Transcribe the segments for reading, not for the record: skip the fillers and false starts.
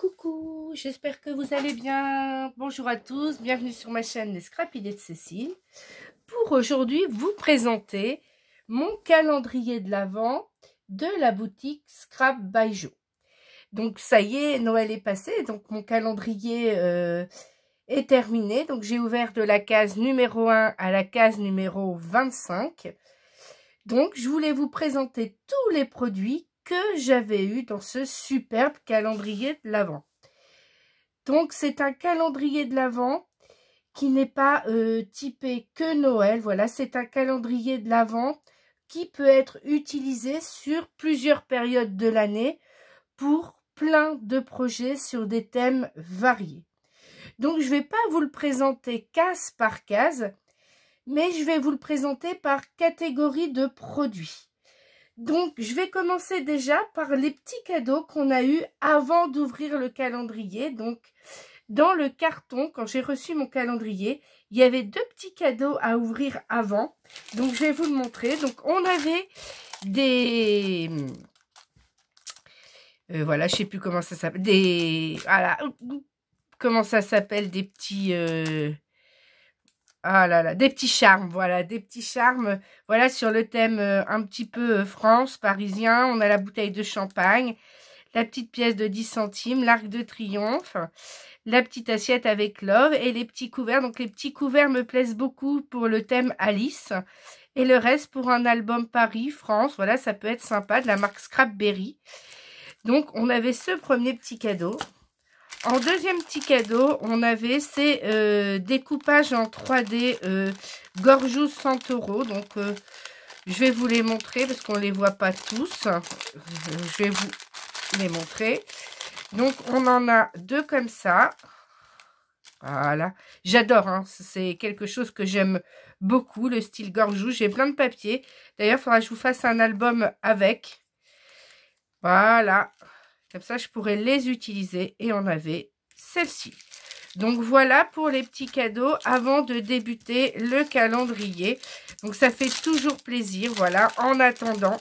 Coucou, j'espère que vous allez bien. Bonjour à tous, bienvenue sur ma chaîne Les Scrap Idées de Cécile. Pour aujourd'hui, vous présenter mon calendrier de l'Avent de la boutique Scrap by Jo. Donc ça y est, Noël est passé, donc mon calendrier est terminé. Donc j'ai ouvert de la case numéro 1 à la case numéro 25. Donc je voulais vous présenter tous les produits que j'avais eu dans ce superbe calendrier de l'Avent. Donc c'est un calendrier de l'Avent qui n'est pas typé que Noël. Voilà, c'est un calendrier de l'Avent qui peut être utilisé sur plusieurs périodes de l'année pour plein de projets sur des thèmes variés. Donc je ne vais pas vous le présenter case par case, mais je vais vous le présenter par catégorie de produits. Donc, je vais commencer déjà par les petits cadeaux qu'on a eu avant d'ouvrir le calendrier. Donc, dans le carton, quand j'ai reçu mon calendrier, il y avait deux petits cadeaux à ouvrir avant. Donc, je vais vous le montrer. Donc, on avait des... voilà, je sais plus comment ça s'appelle. Des... Voilà. Comment ça s'appelle? Des petits... Ah là là, des petits charmes, voilà, des petits charmes, voilà, sur le thème un petit peu France, parisien. On a la bouteille de champagne, la petite pièce de 10 centimes, l'arc de triomphe, la petite assiette avec love et les petits couverts. Donc les petits couverts me plaisent beaucoup pour le thème Alice et le reste pour un album Paris, France. Voilà, ça peut être sympa, de la marque Scrapberry. Donc on avait ce premier petit cadeau. En deuxième petit cadeau, on avait ces découpages en 3D Gorgeous Santoro. Donc, je vais vous les montrer parce qu'on ne les voit pas tous. Je vais vous les montrer. Donc, on en a deux comme ça. Voilà. J'adore, hein. C'est quelque chose que j'aime beaucoup, le style Gorgeous. J'ai plein de papiers. D'ailleurs, il faudra que je vous fasse un album avec. Voilà. Comme ça, je pourrais les utiliser. Et on avait celle-ci. Donc, voilà pour les petits cadeaux avant de débuter le calendrier. Donc, ça fait toujours plaisir. Voilà, en attendant.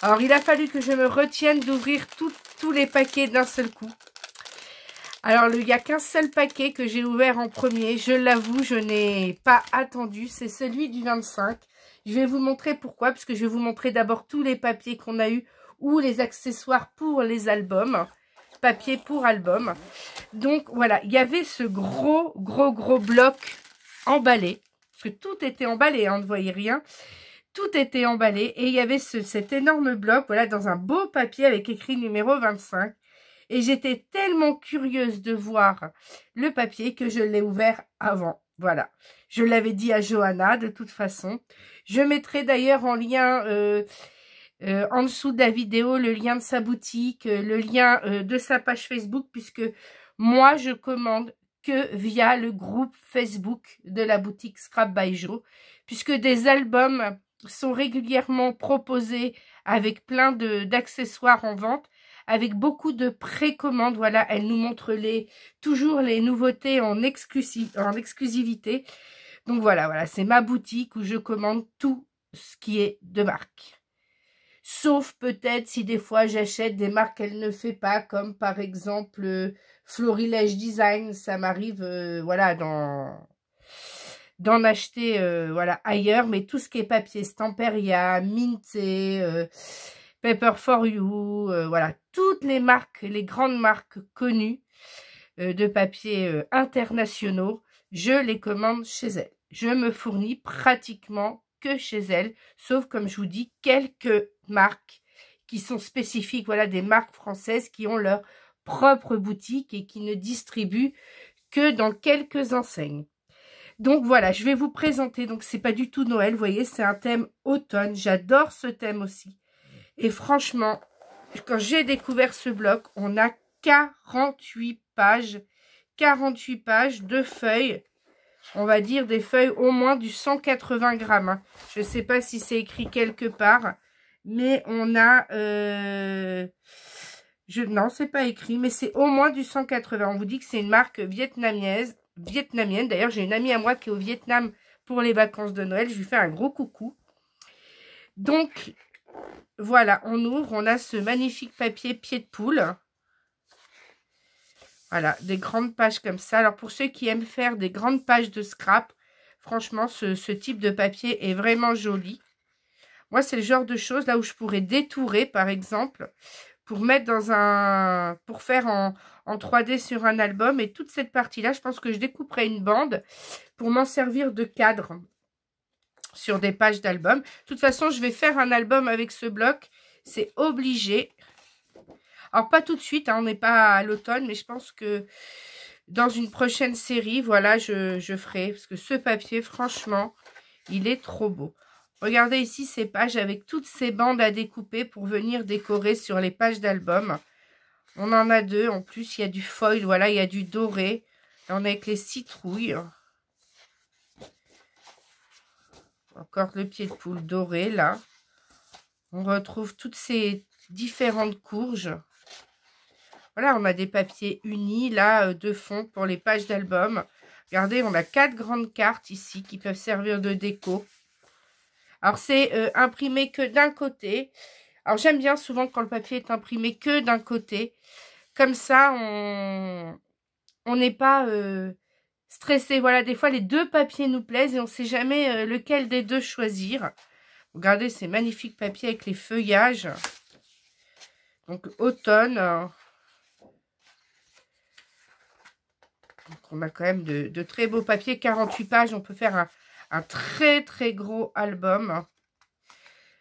Alors, il a fallu que je me retienne d'ouvrir tous les paquets d'un seul coup. Alors, il n'y a qu'un seul paquet que j'ai ouvert en premier. Je l'avoue, je n'ai pas attendu. C'est celui du 25. Je vais vous montrer pourquoi. Parce que je vais vous montrer d'abord tous les papiers qu'on a eu ou les accessoires pour les albums, papier pour album. Donc voilà, il y avait ce gros bloc emballé, parce que tout était emballé, hein, ne voyez rien, tout était emballé, et il y avait cet énorme bloc, voilà, dans un beau papier avec écrit numéro 25, et j'étais tellement curieuse de voir le papier que je l'ai ouvert avant. Voilà, je l'avais dit à Johanna de toute façon. Je mettrai d'ailleurs en lien... en dessous de la vidéo, le lien de sa boutique, le lien de sa page Facebook, puisque moi, je commande que via le groupe Facebook de la boutique Scrap by Jo, puisque des albums sont régulièrement proposés avec plein d'accessoires en vente, avec beaucoup de précommandes. Voilà, elle nous montre toujours les nouveautés en exclusivité. Donc voilà, c'est ma boutique où je commande tout ce qui est de marque. Sauf peut-être si des fois j'achète des marques qu'elle ne fait pas, comme par exemple Florilège Design. Ça m'arrive voilà, d'en acheter voilà, ailleurs. Mais tout ce qui est papier Stamperia, Minté, Paper for You, voilà, toutes les marques, les grandes marques connues de papier internationaux, je les commande chez elle. Je me fournis pratiquement que chez elle, sauf comme je vous dis, quelques marques qui sont spécifiques, voilà, des marques françaises qui ont leur propre boutique et qui ne distribuent que dans quelques enseignes. Donc voilà, je vais vous présenter, donc c'est pas du tout Noël, vous voyez, c'est un thème automne, j'adore ce thème aussi. Et franchement, quand j'ai découvert ce bloc, on a 48 pages de feuilles. On va dire des feuilles au moins du 180 grammes. Hein. Je ne sais pas si c'est écrit quelque part. Mais on a... non, c'est pas écrit. Mais c'est au moins du 180. On vous dit que c'est une marque vietnamienne. D'ailleurs, j'ai une amie à moi qui est au Vietnam pour les vacances de Noël. Je lui fais un gros coucou. Donc, voilà. On ouvre. On a ce magnifique papier pied de poule. Voilà, des grandes pages comme ça. Alors, pour ceux qui aiment faire des grandes pages de scrap, franchement, ce type de papier est vraiment joli. Moi, c'est le genre de choses là où je pourrais détourer, par exemple, pour mettre dans un... pour faire en 3D sur un album. Et toute cette partie-là, je pense que je découperai une bande pour m'en servir de cadre sur des pages d'album. De toute façon, je vais faire un album avec ce bloc. C'est obligé. Alors, pas tout de suite, hein, on n'est pas à l'automne, mais je pense que dans une prochaine série, voilà, je ferai. Parce que ce papier, franchement, il est trop beau. Regardez ici ces pages avec toutes ces bandes à découper pour venir décorer sur les pages d'album. On en a deux. En plus, il y a du foil, voilà, il y a du doré. Là, on est avec les citrouilles. Encore le pied de poule doré, là. On retrouve toutes ces différentes courges. Voilà, on a des papiers unis, là, de fond pour les pages d'album. Regardez, on a 4 grandes cartes ici qui peuvent servir de déco. Alors, c'est imprimé que d'un côté. Alors, j'aime bien souvent quand le papier est imprimé que d'un côté. Comme ça, on n'est pas stressé. Voilà, des fois, les deux papiers nous plaisent et on ne sait jamais lequel des deux choisir. Regardez ces magnifiques papiers avec les feuillages. Donc, automne. Donc, on a quand même de très beaux papiers. 48 pages, on peut faire un très très gros album.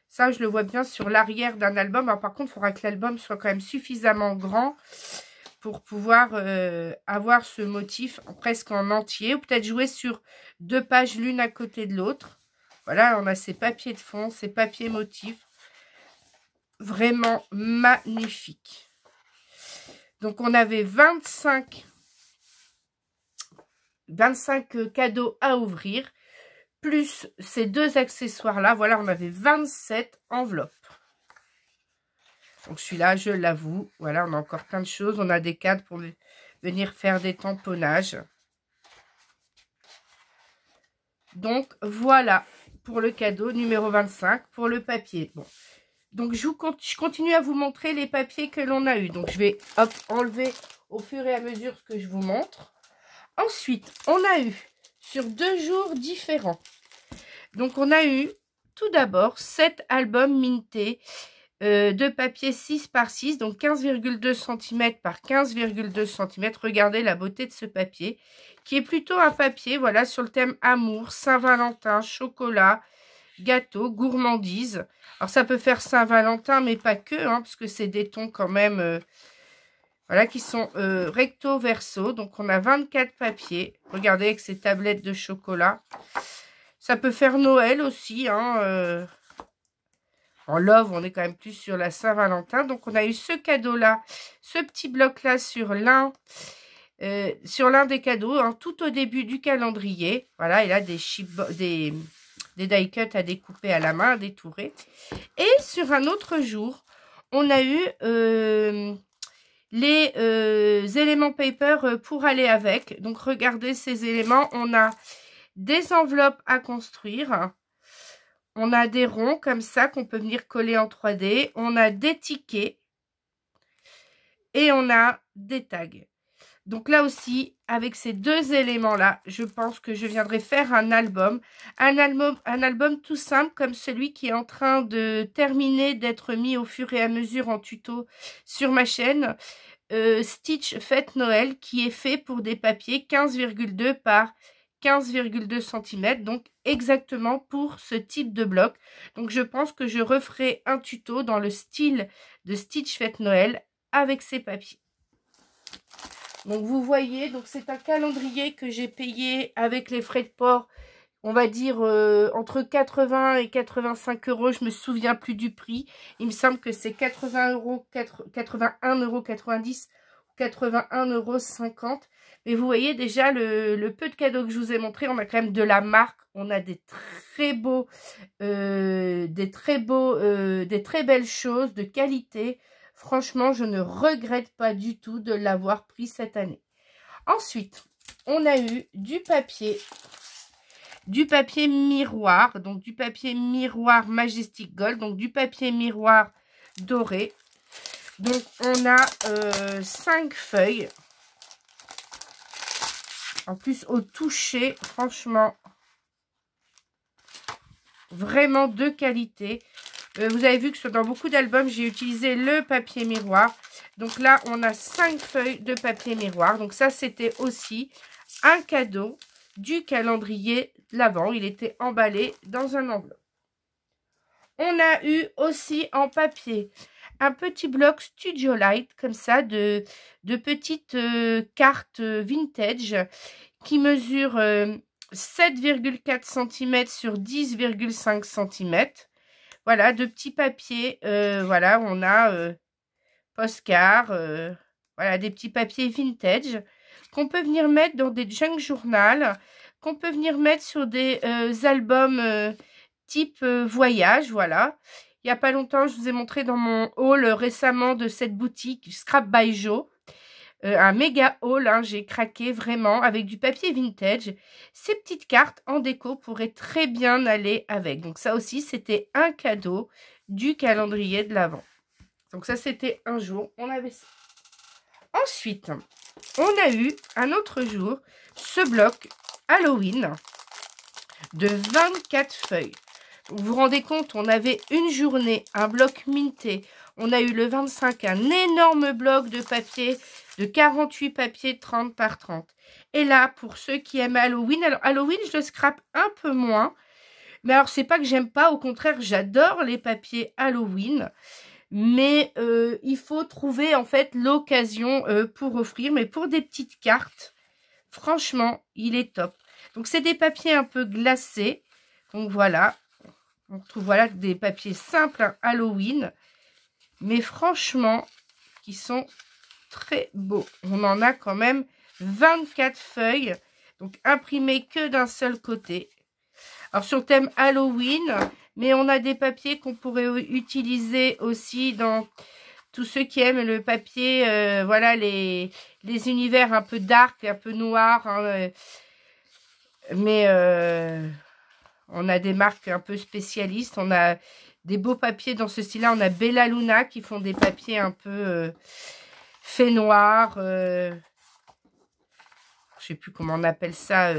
Ça, je le vois bien sur l'arrière d'un album. Alors, par contre, il faudra que l'album soit quand même suffisamment grand pour pouvoir avoir ce motif presque en entier. Ou peut-être jouer sur 2 pages l'une à côté de l'autre. Voilà, on a ces papiers de fond, ces papiers motifs. Vraiment magnifiques. Donc, on avait 25 cadeaux à ouvrir. Plus ces 2 accessoires-là. Voilà, on avait 27 enveloppes. Donc celui-là, je l'avoue. Voilà, on a encore plein de choses. On a des cadres pour venir faire des tamponnages. Donc voilà pour le cadeau numéro 25 pour le papier. Bon. Donc je continue à vous montrer les papiers que l'on a eu. Donc je vais hop, enlever au fur et à mesure ce que je vous montre. Ensuite, on a eu sur 2 jours différents. Donc, on a eu tout d'abord 7 albums mintés de papier 6 par 6, donc 15,2 cm par 15,2 cm. Regardez la beauté de ce papier, qui est plutôt un papier, voilà, sur le thème amour, Saint-Valentin, chocolat, gâteau, gourmandise. Alors, ça peut faire Saint-Valentin, mais pas que, hein, parce que c'est des tons quand même... voilà, qui sont recto verso. Donc, on a 24 papiers. Regardez avec ces tablettes de chocolat. Ça peut faire Noël aussi. Hein, en love, on est quand même plus sur la Saint-Valentin. Donc, on a eu ce cadeau-là, ce petit bloc-là sur l'un des cadeaux, hein, tout au début du calendrier. Voilà, il a des die cuts à découper à la main, à détourer. Et sur un autre jour, on a eu... les éléments paper pour aller avec. Donc, regardez ces éléments. On a des enveloppes à construire. On a des ronds comme ça qu'on peut venir coller en 3D. On a des tickets. Et on a des tags. Donc là aussi, avec ces 2 éléments-là, je pense que je viendrai faire un album. Un album tout simple comme celui qui est en train de terminer d'être mis au fur et à mesure en tuto sur ma chaîne. Stitch Fête Noël, qui est fait pour des papiers 15,2 par 15,2 cm, donc exactement pour ce type de bloc. Donc je pense que je referai un tuto dans le style de Stitch Fête Noël avec ces papiers. Donc vous voyez, donc c'est un calendrier que j'ai payé avec les frais de port, on va dire entre 80 et 85 euros, je me souviens plus du prix. Il me semble que c'est 81,90 euros, 81,50 €. Mais vous voyez déjà le peu de cadeaux que je vous ai montré, on a quand même de la marque, on a des très belles choses de qualité. Franchement, je ne regrette pas du tout de l'avoir pris cette année. Ensuite, on a eu du papier miroir, donc du papier miroir Majestic Gold, donc du papier miroir doré. Donc, on a 5 feuilles. En plus, au toucher, franchement, vraiment de qualité. Vous avez vu que dans beaucoup d'albums, j'ai utilisé le papier miroir. Donc là, on a 5 feuilles de papier miroir. Donc ça, c'était aussi un cadeau du calendrier de l'Avent. Il était emballé dans un enveloppe. On a eu aussi en papier un petit bloc Studio Light, comme ça, de petites cartes vintage qui mesurent 7,4 cm sur 10,5 cm. Voilà, de petits papiers. Voilà, on a postcards, voilà, des petits papiers vintage qu'on peut venir mettre dans des junk journal, qu'on peut venir mettre sur des albums type voyage, voilà. Il n'y a pas longtemps, je vous ai montré dans mon haul récemment de cette boutique Scrap by Joe. Un méga haul, hein, j'ai craqué vraiment avec du papier vintage. Ces petites cartes en déco pourraient très bien aller avec. Donc ça aussi, c'était un cadeau du calendrier de l'Avent. Donc ça, c'était un jour, on avait ça. Ensuite, on a eu un autre jour ce bloc Halloween de 24 feuilles. Vous vous rendez compte, on avait une journée, un bloc minté. On a eu le 25, un énorme bloc de papier de 48 papiers 30 par 30. Et là, pour ceux qui aiment Halloween, alors Halloween, je le scrape un peu moins. Mais alors, c'est pas que j'aime pas, au contraire, j'adore les papiers Halloween. Mais il faut trouver en fait l'occasion pour offrir. Mais pour des petites cartes, franchement, il est top. Donc, c'est des papiers un peu glacés. Donc, voilà. On trouve voilà des papiers simples, hein, Halloween. Mais franchement, qui sont très beaux. On en a quand même 24 feuilles. Donc, imprimées que d'un seul côté. Alors, sur le thème Halloween, mais on a des papiers qu'on pourrait utiliser aussi dans tous ceux qui aiment le papier. Voilà, les univers un peu dark, un peu noirs. Hein, mais on a des marques un peu spécialistes. On a des beaux papiers dans ce style-là. On a Bella Luna qui font des papiers un peu fait noir. Je ne sais plus comment on appelle ça.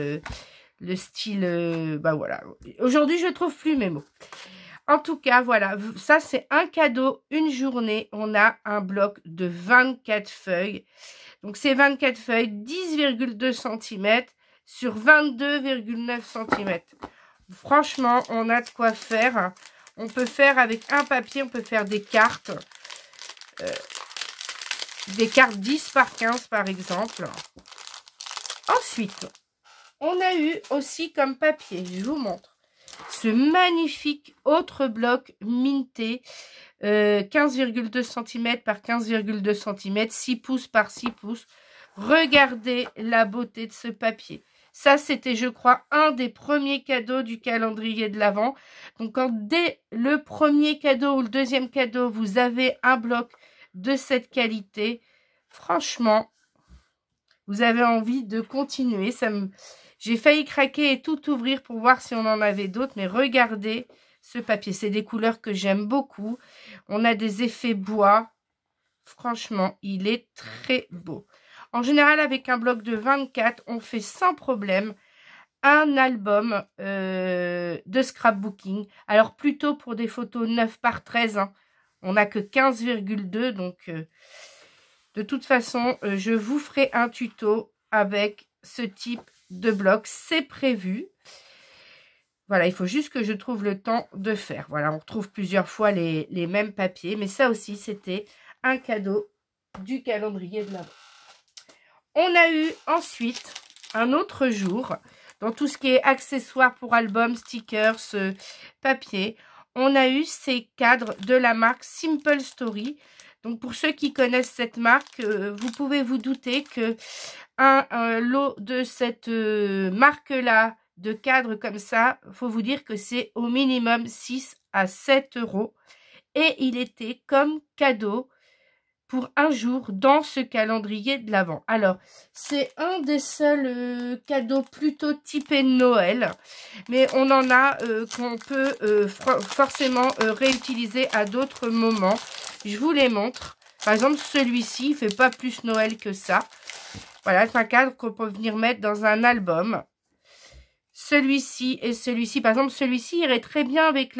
Le style, bah voilà. Aujourd'hui, je ne trouve plus mes mots. En tout cas, voilà. Ça, c'est un cadeau, une journée. On a un bloc de 24 feuilles. Donc, c'est 24 feuilles, 10,2 cm sur 22,9 cm. Franchement, on a de quoi faire. On peut faire avec un papier, on peut faire des cartes. Des cartes 10 par 15, par exemple. Ensuite, on a eu aussi comme papier, je vous montre, ce magnifique autre bloc minté, 15,2 cm par 15,2 cm, 6 pouces par 6 pouces. Regardez la beauté de ce papier. Ça, c'était, je crois, un des premiers cadeaux du calendrier de l'Avent. Donc, quand dès le premier cadeau ou le deuxième cadeau, vous avez un bloc de cette qualité, franchement, vous avez envie de continuer. J'ai failli craquer et tout ouvrir pour voir si on en avait d'autres. Mais regardez ce papier. C'est des couleurs que j'aime beaucoup. On a des effets bois. Franchement, il est très beau. En général, avec un bloc de 24, on fait sans problème un album de scrapbooking. Alors, plutôt pour des photos 9 par 13. Hein. On n'a que 15,2. Donc, de toute façon, je vous ferai un tuto avec ce type de bloc. C'est prévu. Voilà, il faut juste que je trouve le temps de faire. Voilà, on retrouve plusieurs fois les mêmes papiers. Mais ça aussi, c'était un cadeau du calendrier de l'Avent. On a eu ensuite un autre jour, dans tout ce qui est accessoires pour albums, stickers, papier, on a eu ces cadres de la marque Simple Story. Donc pour ceux qui connaissent cette marque, vous pouvez vous douter que un lot de cette marque-là, de cadres comme ça, faut vous dire que c'est au minimum 6 à 7 €. Et il était comme cadeau pour un jour dans ce calendrier de l'Avent. Alors, c'est un des seuls cadeaux plutôt typés Noël, mais on en a qu'on peut forcément réutiliser à d'autres moments. Je vous les montre. Par exemple, celui-ci, il ne fait pas plus Noël que ça. Voilà, c'est un cadre qu'on peut venir mettre dans un album. Celui-ci et celui-ci. Par exemple, celui-ci irait très bien avec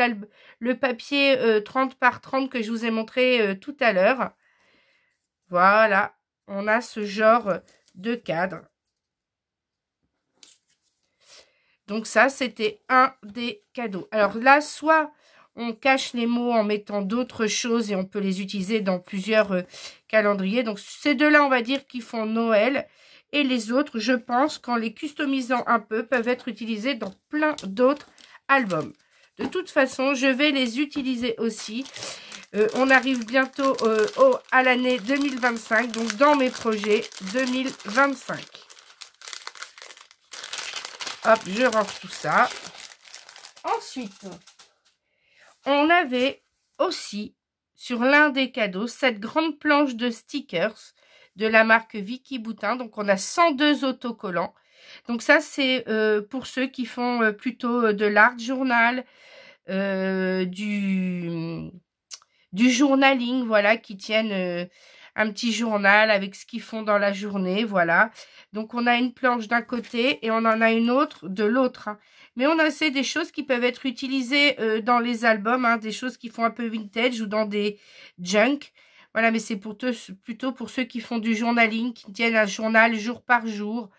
le papier 30 par 30 que je vous ai montré tout à l'heure. Voilà, on a ce genre de cadre. Donc ça, c'était un des cadeaux. Alors là, soit on cache les mots en mettant d'autres choses et on peut les utiliser dans plusieurs calendriers. Donc ces deux-là, on va dire qu'ils font Noël. Et les autres, je pense qu'en les customisant un peu, peuvent être utilisés dans plein d'autres albums. De toute façon, je vais les utiliser aussi. On arrive bientôt à l'année 2025, donc dans mes projets 2025. Hop, je range tout ça. Ensuite, on avait aussi, sur l'un des cadeaux, cette grande planche de stickers de la marque Vicky Boutin. Donc, on a 102 autocollants. Donc, ça, c'est pour ceux qui font plutôt de l'art journal, du journaling, voilà, qui tiennent un petit journal avec ce qu'ils font dans la journée, voilà. Donc, on a une planche d'un côté et on en a une autre de l'autre. Hein. Mais on a aussi des choses qui peuvent être utilisées dans les albums, hein, des choses qui font un peu vintage ou dans des junk. Voilà, mais c'est plutôt pour ceux qui font du journaling, qui tiennent un journal jour par jour,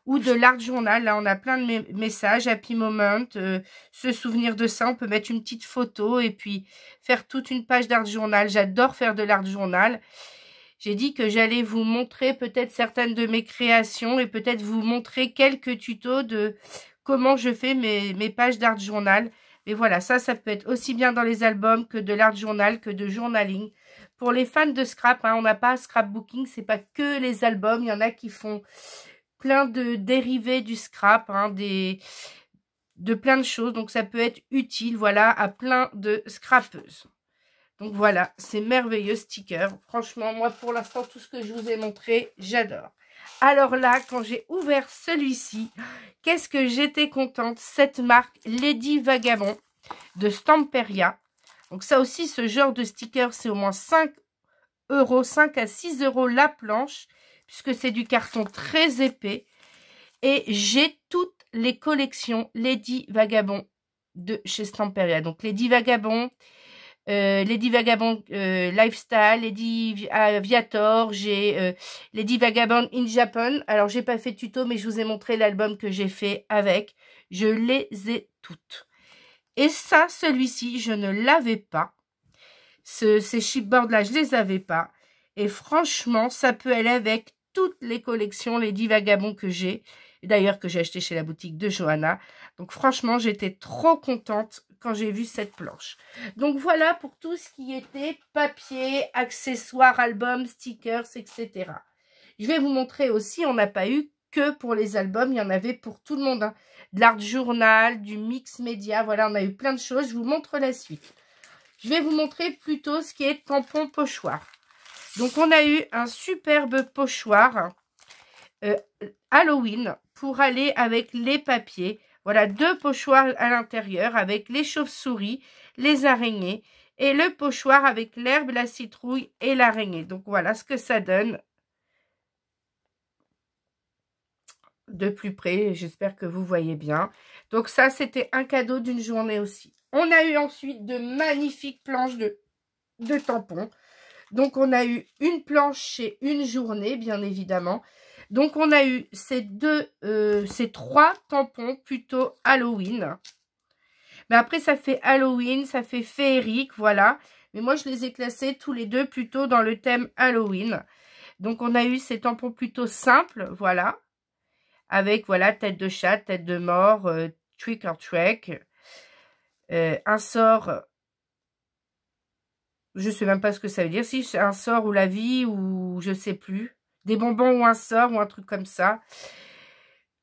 ou de l'art journal. Là, on a plein de messages, happy moment, se souvenir de ça. On peut mettre une petite photo et puis faire toute une page d'art journal. J'adore faire de l'art journal. J'ai dit que j'allais vous montrer peut-être certaines de mes créations et peut-être vous montrer quelques tutos de comment je fais mes pages d'art journal. Mais voilà, ça peut être aussi bien dans les albums que de l'art journal, que de journaling. Pour les fans de scrap, hein, on n'a pas scrapbooking, c'est pas que les albums. Il y en a qui font plein de dérivés du scrap, hein, de plein de choses. Donc, ça peut être utile, voilà, à plein de scrapeuses. Donc, voilà, ces merveilleux stickers. Franchement, moi, pour l'instant, tout ce que je vous ai montré, j'adore. Alors là, quand j'ai ouvert celui-ci, qu'est-ce que j'étais contente. Cette marque Lady Vagabond de Stamperia. Donc, ça aussi, ce genre de sticker, c'est au moins 5 €, 5 à 6 € la planche, puisque c'est du carton très épais. Et j'ai toutes les collections Lady Vagabond de chez Stamperia. Donc, Lady Vagabond Lifestyle, Lady Viator, j'ai Lady Vagabond in Japan. Alors, j'ai pas fait de tuto, mais je vous ai montré l'album que j'ai fait avec. Je les ai toutes. Et ça, celui-ci, je ne l'avais pas. Ces chipboards-là, je les avais pas. Et franchement, ça peut aller avec toutes les collections Lady Vagabond que j'ai. D'ailleurs, que j'ai acheté chez la boutique de Johanna. Donc, franchement, j'étais trop contente quand j'ai vu cette planche. Donc, voilà pour tout ce qui était papier, accessoires, albums, stickers, etc. Je vais vous montrer aussi, on n'a pas eu que pour les albums, il y en avait pour tout le monde. Hein. De l'art journal, du mix média, voilà, on a eu plein de choses. Je vous montre la suite. Je vais vous montrer plutôt ce qui est tampon pochoir. Donc, on a eu un superbe pochoir Halloween pour aller avec les papiers. Voilà, 2 pochoirs à l'intérieur avec les chauves-souris, les araignées et le pochoir avec l'herbe, la citrouille et l'araignée. Donc, voilà ce que ça donne de plus près. J'espère que vous voyez bien. Donc, ça, c'était un cadeau d'une journée aussi. On a eu ensuite de magnifiques planches de tampons. Donc, on a eu une planche chez Une Journée, bien évidemment. Donc, on a eu ces 3 tampons plutôt Halloween. Mais après, ça fait Halloween, ça fait féerique, voilà. Mais moi, je les ai classés tous les deux plutôt dans le thème Halloween. Donc, on a eu ces tampons plutôt simples, voilà. Avec, voilà, tête de chat, tête de mort, trick or treat. Un sort... Je ne sais même pas ce que ça veut dire. Si c'est un sort ou la vie ou je ne sais plus. Des bonbons ou un sort ou un truc comme ça.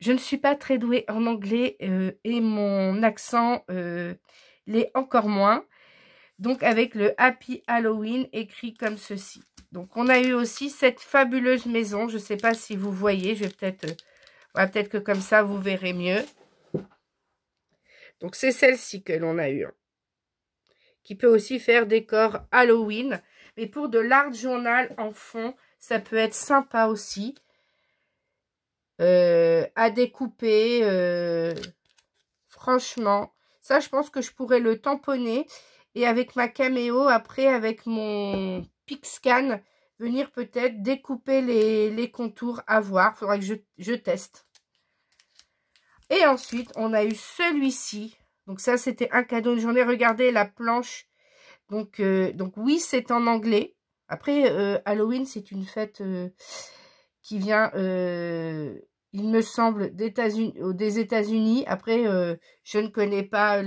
Je ne suis pas très douée en anglais et mon accent l'est encore moins. Donc avec le Happy Halloween écrit comme ceci. Donc on a eu aussi cette fabuleuse maison. Je ne sais pas si vous voyez. Je vais peut-être que comme ça vous verrez mieux. Donc c'est celle-ci que l'on a eue. Qui peut aussi faire décor Halloween. Mais pour de l'art journal en fond, ça peut être sympa aussi. à découper. Franchement, ça, je pense que je pourrais le tamponner. Et avec ma caméo, après, avec mon Pixscan, venir peut-être découper les contours à voir. Il faudra que je teste. Et ensuite, on a eu celui-ci. Donc ça, c'était un cadeau de journée. Regardez la planche. Donc oui, c'est en anglais. Après, Halloween, c'est une fête qui vient, il me semble, des États-Unis. Après, je ne connais pas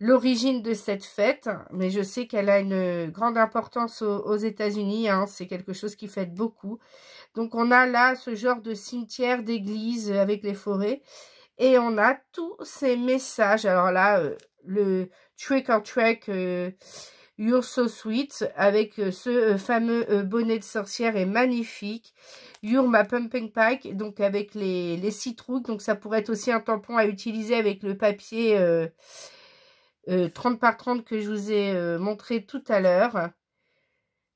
l'origine de cette fête, mais je sais qu'elle a une grande importance aux États-Unis. Hein. C'est quelque chose qui fête beaucoup. Donc, on a là ce genre de cimetière, d'église avec les forêts. Et on a tous ces messages. Alors là, le Trick or Treat, You're so sweet, avec ce fameux bonnet de sorcière est magnifique. You're my pumpkin pike, donc avec les citrouilles. Donc ça pourrait être aussi un tampon à utiliser avec le papier 30 par 30 que je vous ai montré tout à l'heure.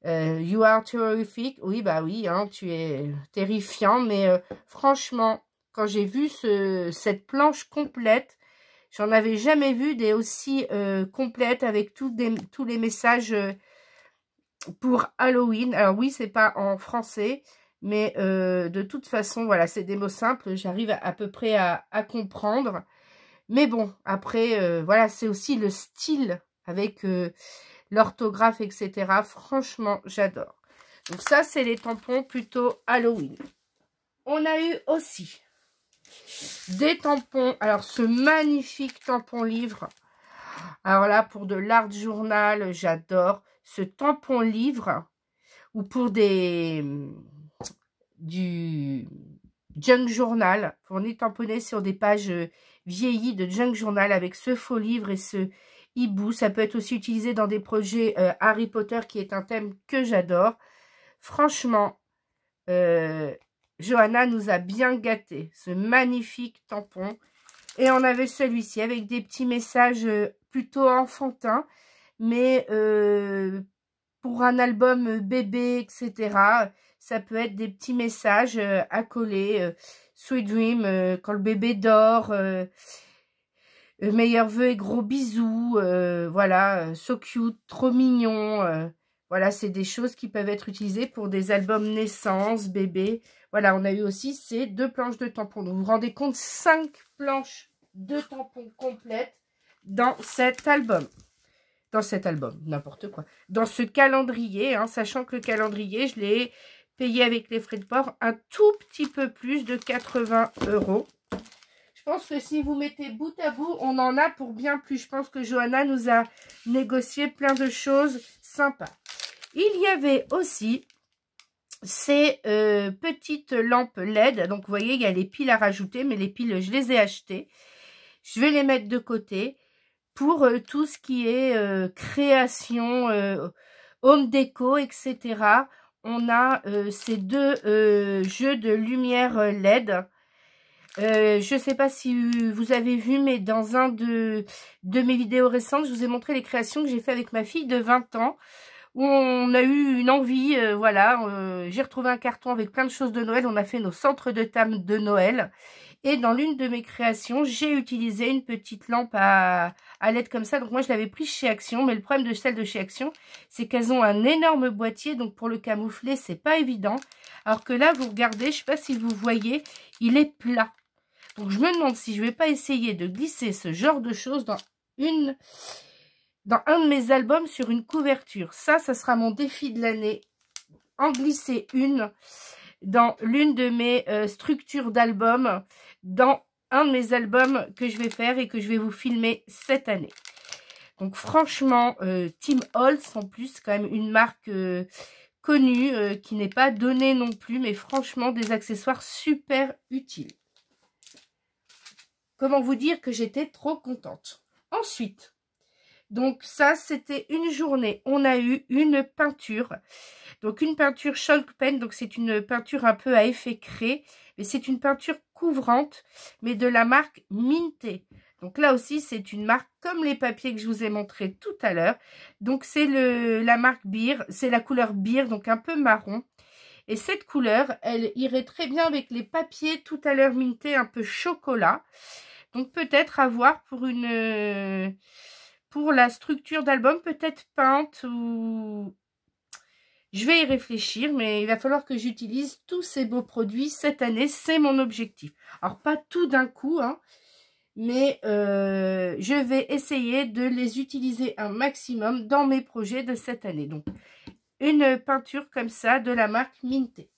You are terrific. Oui, bah oui, hein, tu es terrifiant. Mais franchement, quand j'ai vu cette planche complète, j'en avais jamais vu des aussi complètes avec tous les messages pour Halloween. Alors oui, c'est pas en français, mais de toute façon, voilà, c'est des mots simples. J'arrive à peu près à comprendre. Mais bon, après, voilà, c'est aussi le style avec l'orthographe, etc. Franchement, j'adore. Donc ça, c'est les tampons plutôt Halloween. On a eu aussi des tampons. Alors, ce magnifique tampon livre. Alors là, pour de l'art journal, j'adore. Ce tampon livre. Ou pour du junk journal. Fourni tamponné sur des pages vieillies de junk journal avec ce faux livre et ce hibou. Ça peut être aussi utilisé dans des projets Harry Potter qui est un thème que j'adore. Franchement, Johanna nous a bien gâté. Ce magnifique tampon. Et on avait celui-ci avec des petits messages plutôt enfantins. Mais pour un album bébé, etc., ça peut être des petits messages à coller. Sweet Dream, quand le bébé dort. Meilleurs vœux et gros bisous. Voilà, so cute, trop mignon. Voilà, c'est des choses qui peuvent être utilisées pour des albums naissance, bébé. Voilà, on a eu aussi ces 2 planches de tampons. Donc, vous vous rendez compte, 5 planches de tampons complètes dans cet album. Dans cet album, n'importe quoi. Dans ce calendrier, hein, sachant que le calendrier, je l'ai payé avec les frais de port un tout petit peu plus de 80 €. Je pense que si vous mettez bout à bout, on en a pour bien plus. Je pense que Johanna nous a négocié plein de choses sympas. Il y avait aussi ces petites lampes LED. Donc, vous voyez, il y a les piles à rajouter, mais les piles, je les ai achetées. Je vais les mettre de côté pour tout ce qui est création, home déco, etc. On a ces 2 jeux de lumière LED. Je ne sais pas si vous avez vu, mais dans un de mes vidéos récentes, je vous ai montré les créations que j'ai fait avec ma fille de 20 ans. Où on a eu une envie, voilà, j'ai retrouvé un carton avec plein de choses de Noël. On a fait nos centres de table de Noël. Et dans l'une de mes créations, j'ai utilisé une petite lampe à LED comme ça. Donc moi, je l'avais prise chez Action. Mais le problème de celles de chez Action, c'est qu'elles ont un énorme boîtier. Donc pour le camoufler, c'est pas évident. Alors que là, vous regardez, je sais pas si vous voyez, il est plat. Donc je me demande si je vais pas essayer de glisser ce genre de choses dans un de mes albums sur une couverture. Ça sera mon défi de l'année. En glisser une dans l'une de mes structures d'albums, dans un de mes albums que je vais faire et que je vais vous filmer cette année. Donc franchement, Tim Holtz, en plus, quand même une marque connue, qui n'est pas donnée non plus, mais franchement, des accessoires super utiles. Comment vous dire que j'étais trop contente. Ensuite, donc ça, c'était une journée. On a eu une peinture. Donc une peinture chalk pen. Donc c'est une peinture un peu à effet craie. Mais c'est une peinture couvrante. Mais de la marque Minté. Donc là aussi, c'est une marque comme les papiers que je vous ai montré tout à l'heure. Donc c'est la marque Beer. C'est la couleur Beer. Donc un peu marron. Et cette couleur, elle irait très bien avec les papiers tout à l'heure mintés un peu chocolat. Donc peut-être à voir pour pour la structure d'album, peut-être peinte ou... Je vais y réfléchir, mais il va falloir que j'utilise tous ces beaux produits cette année. C'est mon objectif. Alors, pas tout d'un coup, hein, mais je vais essayer de les utiliser un maximum dans mes projets de cette année. Donc, une peinture comme ça de la marque Minté.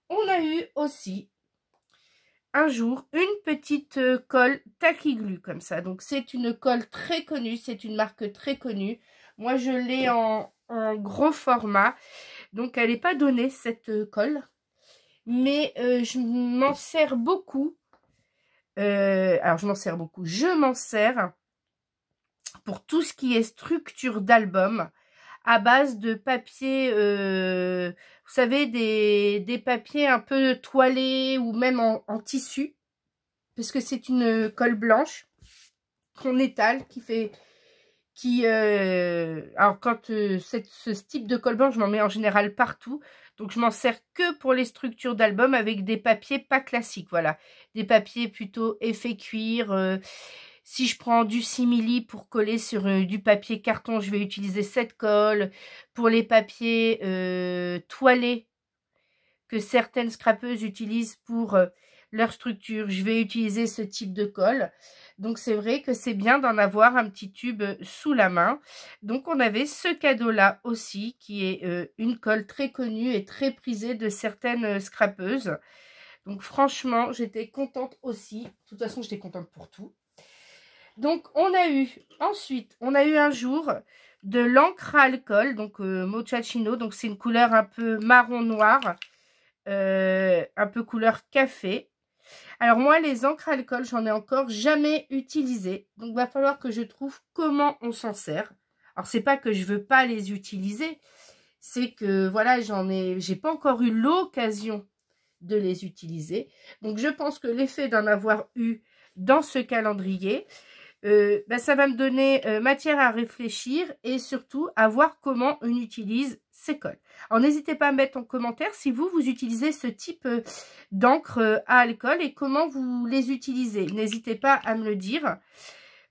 On a eu aussi un jour une petite colle Tacky Glue comme ça. Donc, c'est une colle très connue. C'est une marque très connue. Moi, je l'ai en gros format. Donc, elle n'est pas donnée, cette colle. Mais je m'en sers beaucoup. Alors, je m'en sers beaucoup. Je m'en sers pour tout ce qui est structure d'album à base de papier, vous savez, des papiers un peu toilés ou même en tissu. Parce que c'est une colle blanche qu'on étale, alors quand ce type de colle blanche, je m'en mets en général partout. Donc je m'en sers que pour les structures d'album avec des papiers pas classiques. Voilà, des papiers plutôt effet cuir. Si je prends du simili pour coller sur du papier carton, je vais utiliser cette colle. Pour les papiers toilés que certaines scrapeuses utilisent pour leur structure, je vais utiliser ce type de colle. Donc c'est vrai que c'est bien d'en avoir un petit tube sous la main. Donc on avait ce cadeau-là aussi, qui est une colle très connue et très prisée de certaines scrapeuses. Donc franchement, j'étais contente aussi. De toute façon, j'étais contente pour tout. Donc on a eu un jour de l'encre à alcool, donc Mochaccino. Donc c'est une couleur un peu marron noir, un peu couleur café. Alors moi, les encres à alcool, j'en ai encore jamais utilisé. Donc, il va falloir que je trouve comment on s'en sert. Alors, c'est pas que je veux pas les utiliser. C'est que, voilà, j'ai pas encore eu l'occasion de les utiliser. Donc, je pense que l'effet d'en avoir eu dans ce calendrier, ça va me donner matière à réfléchir et surtout à voir comment on utilise ces colles. Alors n'hésitez pas à mettre en commentaire si vous utilisez ce type d'encre à alcool et comment vous les utilisez. N'hésitez pas à me le dire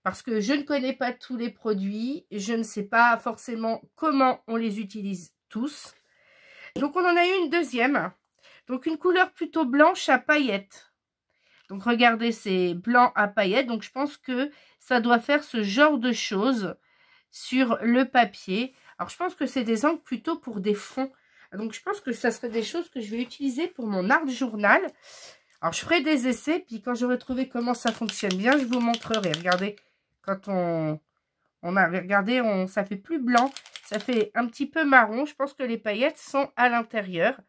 parce que je ne connais pas tous les produits, je ne sais pas forcément comment on les utilise tous. Donc on en a eu une deuxième, donc une couleur plutôt blanche à paillettes. Donc, regardez, c'est blanc à paillettes. Donc, je pense que ça doit faire ce genre de choses sur le papier. Alors, je pense que c'est des encres plutôt pour des fonds. Donc, je pense que ça serait des choses que je vais utiliser pour mon art journal. Alors, je ferai des essais. Puis, quand j'aurai trouvé comment ça fonctionne bien, je vous montrerai. Regardez, quand regardez, ça fait plus blanc. Ça fait un petit peu marron. Je pense que les paillettes sont à l'intérieur.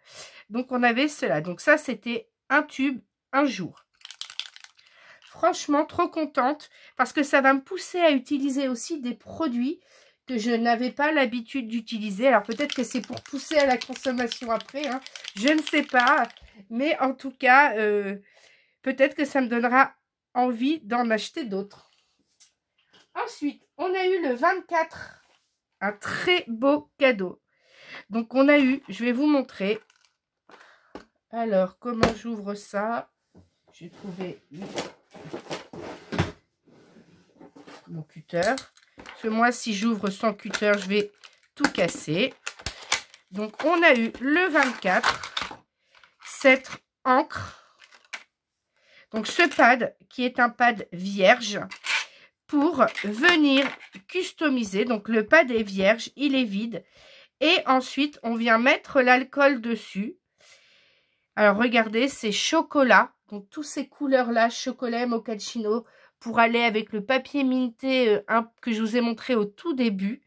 Donc, on avait cela. Donc, ça, c'était un tube, un jour. Franchement, trop contente parce que ça va me pousser à utiliser aussi des produits que je n'avais pas l'habitude d'utiliser. Alors, peut-être que c'est pour pousser à la consommation après, hein. Je ne sais pas. Mais en tout cas, peut-être que ça me donnera envie d'en acheter d'autres. Ensuite, on a eu le 24. Un très beau cadeau. Donc, on a eu, je vais vous montrer. Alors, comment j'ouvre ça? J'ai trouvé mon cutter. Parce que moi, si j'ouvre sans cutter, je vais tout casser. Donc, on a eu le 24, cette encre. Donc, ce pad qui est un pad vierge pour venir customiser. Donc, le pad est vierge, il est vide. Et ensuite, on vient mettre l'alcool dessus. Alors, regardez, c'est chocolat. Donc, toutes ces couleurs-là, chocolat, mochaccino, pour aller avec le papier minté que je vous ai montré au tout début.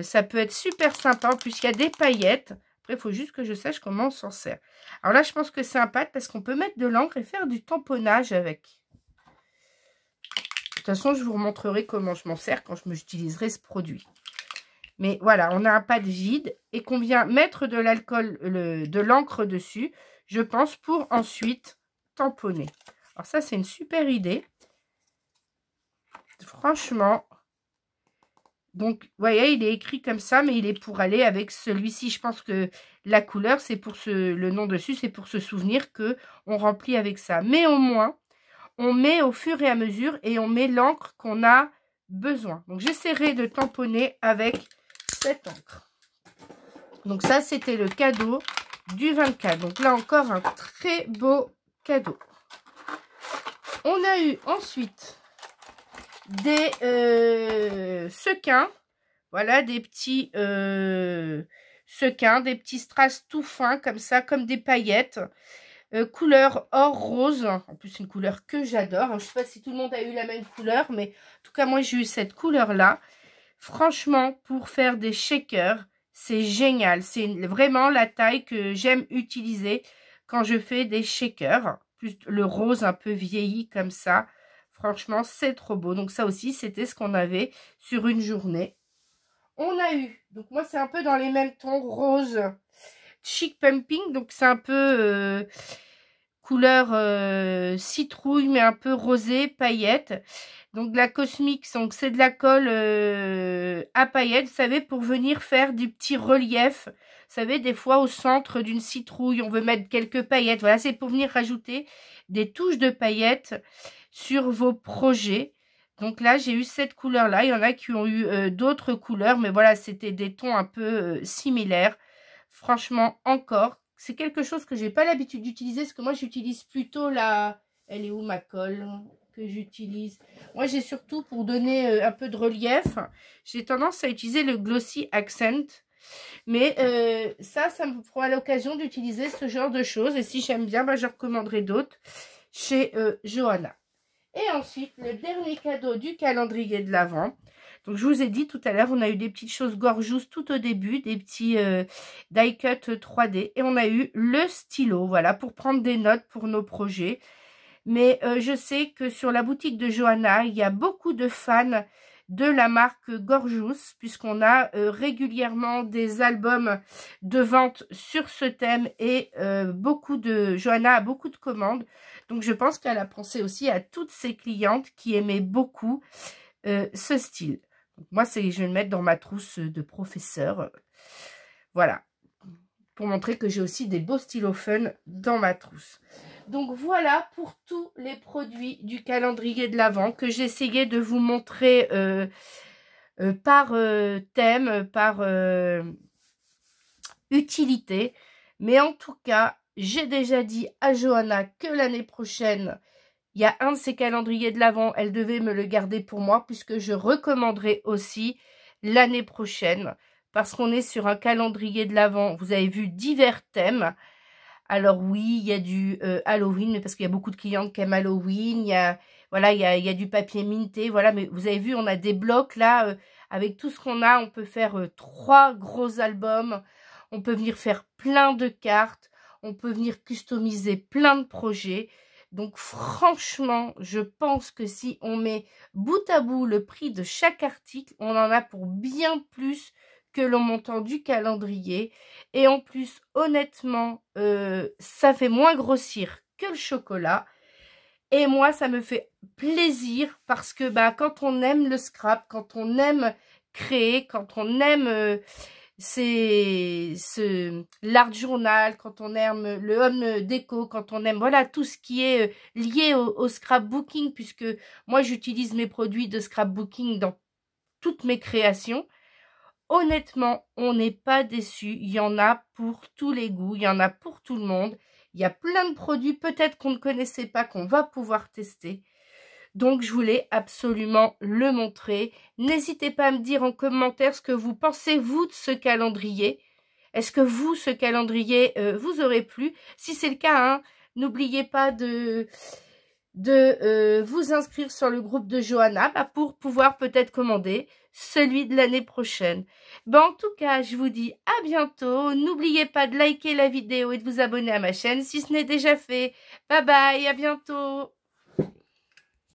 Ça peut être super sympa. En plus, il y a des paillettes. Après, il faut juste que je sache comment on s'en sert. Alors là, je pense que c'est un pad parce qu'on peut mettre de l'encre et faire du tamponnage avec. De toute façon, je vous remontrerai comment je m'en sers quand j'utiliserai ce produit. Mais voilà, on a un pad vide et qu'on vient mettre de l'alcool, de l'encre dessus, je pense, pour ensuite tamponner. Alors ça, c'est une super idée. Franchement. Donc, vous voyez, il est écrit comme ça, mais il est pour aller avec celui-ci. Je pense que la couleur, c'est pour le nom dessus, c'est pour se souvenir que on remplit avec ça. Mais au moins, on met au fur et à mesure et on met l'encre qu'on a besoin. Donc, j'essaierai de tamponner avec cette encre. Donc, ça, c'était le cadeau du 24. Donc, là encore, un très beau cadeau. On a eu ensuite des sequins. Voilà, des petits sequins, des petits strass tout fins comme ça, comme des paillettes. Couleur or rose. En plus, c'est une couleur que j'adore. Je ne sais pas si tout le monde a eu la même couleur, mais en tout cas, moi, j'ai eu cette couleur-là. Franchement, pour faire des shakers, c'est génial. C'est vraiment la taille que j'aime utiliser quand je fais des shakers. Plus le rose un peu vieilli comme ça. Franchement, c'est trop beau. Donc ça aussi, c'était ce qu'on avait sur une journée. On a eu, donc moi c'est un peu dans les mêmes tons, rose, chic pumping. Donc c'est un peu couleur citrouille, mais un peu rosé, paillettes. Donc de la cosmique, donc c'est de la colle à paillettes, vous savez, pour venir faire du petit relief. Vous savez, des fois au centre d'une citrouille, on veut mettre quelques paillettes. Voilà, c'est pour venir rajouter des touches de paillettes sur vos projets. Donc là, j'ai eu cette couleur-là. Il y en a qui ont eu d'autres couleurs, mais voilà, c'était des tons un peu similaires. Franchement, encore, c'est quelque chose que j'ai pas l'habitude d'utiliser, parce que moi, j'utilise plutôt la... Elle est où ma colle que j'utilise? Moi, j'ai surtout, pour donner un peu de relief, j'ai tendance à utiliser le Glossy Accent. Mais ça me fera l'occasion d'utiliser ce genre de choses. Et si j'aime bien, bah, je recommanderai d'autres chez Johanna. Et ensuite, le dernier cadeau du calendrier de l'Avent. Donc, je vous ai dit tout à l'heure, on a eu des petites choses gorgeous tout au début, des petits die cut 3D. Et on a eu le stylo, voilà, pour prendre des notes pour nos projets. Mais je sais que sur la boutique de Johanna, il y a beaucoup de fans de la marque Gorgeous, puisqu'on a régulièrement des albums de vente sur ce thème et Johanna a beaucoup de commandes. Donc je pense qu'elle a pensé aussi à toutes ses clientes qui aimaient beaucoup ce style. Donc, moi, je vais le mettre dans ma trousse de professeur. Voilà, pour montrer que j'ai aussi des beaux stylos fun dans ma trousse. Donc voilà pour tous les produits du calendrier de l'Avent que j'essayais de vous montrer par thème, par utilité. Mais en tout cas, j'ai déjà dit à Johanna que l'année prochaine, il y a un de ces calendriers de l'Avent, elle devait me le garder pour moi, puisque je recommanderai aussi l'année prochaine. Parce qu'on est sur un calendrier de l'Avent, vous avez vu divers thèmes. Alors oui, il y a du Halloween, mais parce qu'il y a beaucoup de clientes qui aiment Halloween. Il y a, voilà, il y a du papier minté, voilà. Mais vous avez vu, on a des blocs là, avec tout ce qu'on a. On peut faire 3 gros albums. On peut venir faire plein de cartes. On peut venir customiser plein de projets. Donc franchement, je pense que si on met bout à bout le prix de chaque article, on en a pour bien plus que le montant du calendrier. Et en plus, honnêtement, ça fait moins grossir que le chocolat. Et moi, ça me fait plaisir parce que bah, quand on aime le scrap, quand on aime créer, quand on aime l'art journal, quand on aime le home déco, quand on aime voilà tout ce qui est lié au scrapbooking, puisque moi, j'utilise mes produits de scrapbooking dans toutes mes créations. Honnêtement, on n'est pas déçu. Il y en a pour tous les goûts, il y en a pour tout le monde. Il y a plein de produits peut-être qu'on ne connaissait pas, qu'on va pouvoir tester. Donc, je voulais absolument le montrer. N'hésitez pas à me dire en commentaire ce que vous pensez, vous, de ce calendrier. Est-ce que vous, ce calendrier, vous aurait plu? Si c'est le cas, hein, n'oubliez pas de vous inscrire sur le groupe de Johanna pour pouvoir peut-être commander celui de l'année prochaine. En tout cas, je vous dis à bientôt. N'oubliez pas de liker la vidéo et de vous abonner à ma chaîne si ce n'est déjà fait. Bye bye, à bientôt.